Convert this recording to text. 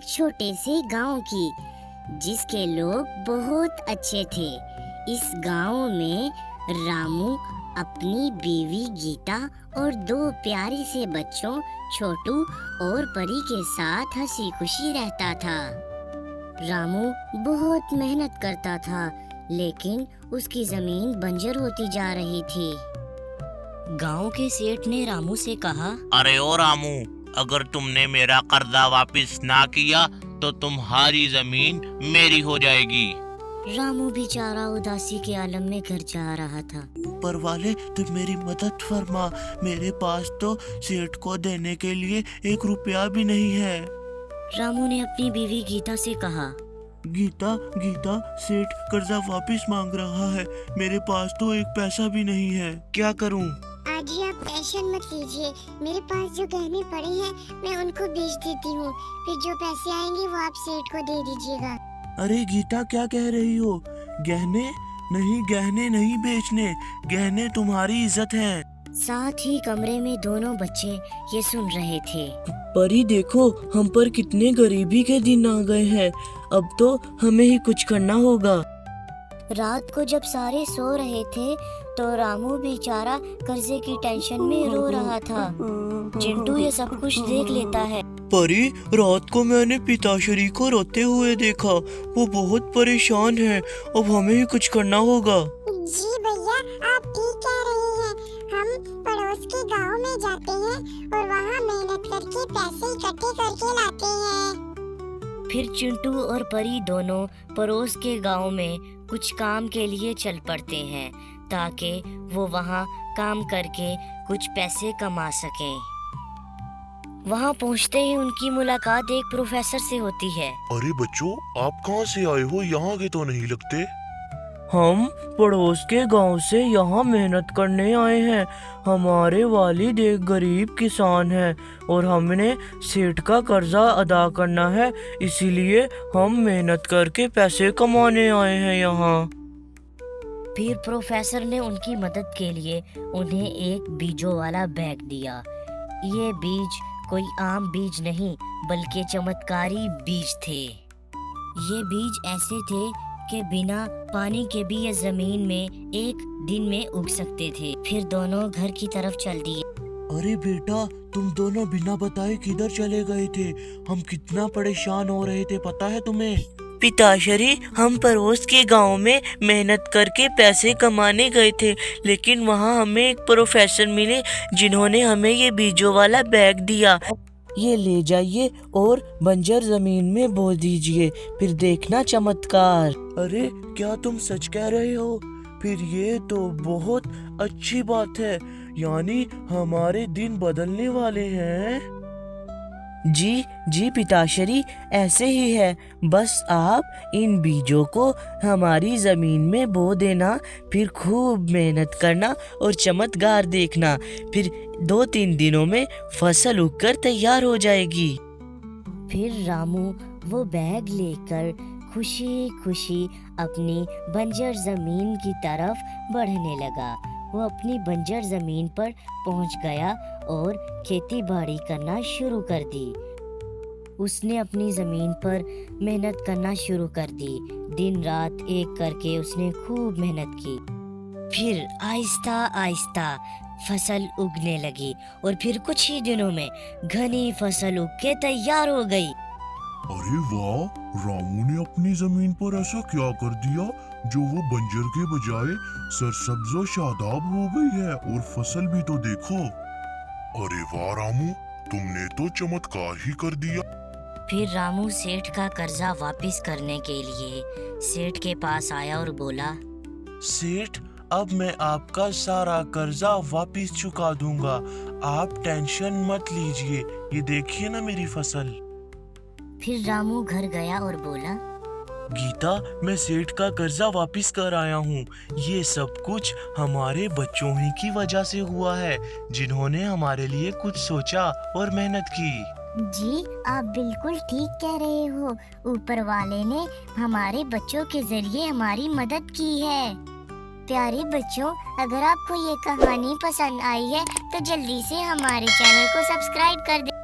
छोटे से गांव की, जिसके लोग बहुत अच्छे थे। इस गांव में रामू अपनी बीवी गीता और दो प्यारे से बच्चों छोटू और परी के साथ हंसी खुशी रहता था। रामू बहुत मेहनत करता था, लेकिन उसकी जमीन बंजर होती जा रही थी। गांव के सेठ ने रामू से कहा, अरे ओ रामू, अगर तुमने मेरा कर्जा वापस ना किया तो तुम्हारी जमीन मेरी हो जाएगी। रामू बेचारा उदासी के आलम में घर जा रहा था। ऊपर वाले तुम मेरी मदद फरमा, मेरे पास तो सेठ को देने के लिए 1 रुपया भी नहीं है। रामू ने अपनी बीवी गीता से कहा, गीता गीता, सेठ कर्जा वापस मांग रहा है, मेरे पास तो 1 पैसा भी नहीं है, क्या करूं? आजी आप टेंशन मत लीजिए, मेरे पास जो गहने पड़े हैं मैं उनको बेच देती हूँ, फिर जो पैसे आएंगे वो आप सेठ को दे दीजिएगा। अरे गीता, क्या कह रही हो? गहने नहीं, गहने नहीं बेचने, गहने तुम्हारी इज्जत है। साथ ही कमरे में दोनों बच्चे ये सुन रहे थे। परी देखो, हम पर कितने गरीबी के दिन आ गए हैं, अब तो हमें ही कुछ करना होगा। रात को जब सारे सो रहे थे तो रामू बेचारा कर्जे की टेंशन में रो रहा था। चिंटू ये सब कुछ देख लेता है। परी, रात को मैंने पिताश्री को रोते हुए देखा, वो बहुत परेशान है, अब हमें ही कुछ करना होगा। जी भैया, आप ठीक कह रहे हैं, हम पड़ोस के गांव में जाते हैं और वहाँ मेहनत करके पैसे इकट्ठे करके लाते हैं। फिर चिंटू और परी दोनों पड़ोस के गांव में कुछ काम के लिए चल पड़ते हैं, ताकि वो वहाँ काम करके कुछ पैसे कमा सकें। वहाँ पहुँचते ही उनकी मुलाकात एक प्रोफेसर से होती है। अरे बच्चों, आप कहाँ से आए हो? यहाँ के तो नहीं लगते। हम पड़ोस के गांव से यहाँ मेहनत करने आए हैं। हमारे वालिद एक गरीब किसान हैं और हमने सेठ का कर्जा अदा करना है, इसीलिए हम मेहनत करके पैसे कमाने आए हैं यहाँ। फिर प्रोफेसर ने उनकी मदद के लिए उन्हें एक बीजों वाला बैग दिया। ये बीज कोई आम बीज नहीं, बल्कि चमत्कारी बीज थे। ये बीज ऐसे थे कि बिना पानी के भी ये जमीन में 1 दिन में उग सकते थे। फिर दोनों घर की तरफ चल दिए। अरे बेटा, तुम दोनों बिना बताए किधर चले गए थे? हम कितना परेशान हो रहे थे, पता है तुम्हें? पिताश्री, हम पड़ोस के गांव में मेहनत करके पैसे कमाने गए थे, लेकिन वहां हमें एक प्रोफेसर मिले जिन्होंने हमें ये बीजों वाला बैग दिया। ये ले जाइए और बंजर जमीन में बो दीजिए, फिर देखना चमत्कार। अरे क्या तुम सच कह रहे हो? फिर ये तो बहुत अच्छी बात है, यानी हमारे दिन बदलने वाले हैं। जी पिताश्री, ऐसे ही है, बस आप इन बीजों को हमारी जमीन में बो देना, फिर खूब मेहनत करना और चमत्कार देखना, फिर 2-3 दिनों में फसल उगकर तैयार हो जाएगी। फिर रामू वो बैग लेकर खुशी खुशी अपनी बंजर जमीन की तरफ बढ़ने लगा। वो अपनी बंजर जमीन पर पहुंच गया और खेती बाड़ी करना शुरू कर दी। उसने अपनी जमीन पर मेहनत करना शुरू कर दी। दिन रात एक करके उसने खूब मेहनत की। फिर आहिस्ता आहिस्ता फसल उगने लगी और फिर कुछ ही दिनों में घनी फसल उग के तैयार हो गई। अरे वाह, रामू ने अपनी जमीन पर ऐसा क्या कर दिया जो वो बंजर के बजाय सरसब्ज और शादाब हो गई है, और फसल भी तो देखो। अरे वाह रामू, तुमने तो चमत्कार ही कर दिया। फिर रामू सेठ का कर्जा वापस करने के लिए सेठ के पास आया और बोला, सेठ, अब मैं आपका सारा कर्जा वापस चुका दूंगा, आप टेंशन मत लीजिए, ये देखिए ना मेरी फसल। फिर रामू घर गया और बोला, गीता, मैं सेठ का कर्जा वापस कर आया हूँ। ये सब कुछ हमारे बच्चों ही की वजह से हुआ है, जिन्होंने हमारे लिए कुछ सोचा और मेहनत की। जी आप बिल्कुल ठीक कह रहे हो, ऊपर वाले ने हमारे बच्चों के जरिए हमारी मदद की है। प्यारे बच्चों, अगर आपको ये कहानी पसंद आई है तो जल्दी से हमारे चैनल को सब्सक्राइब कर दें।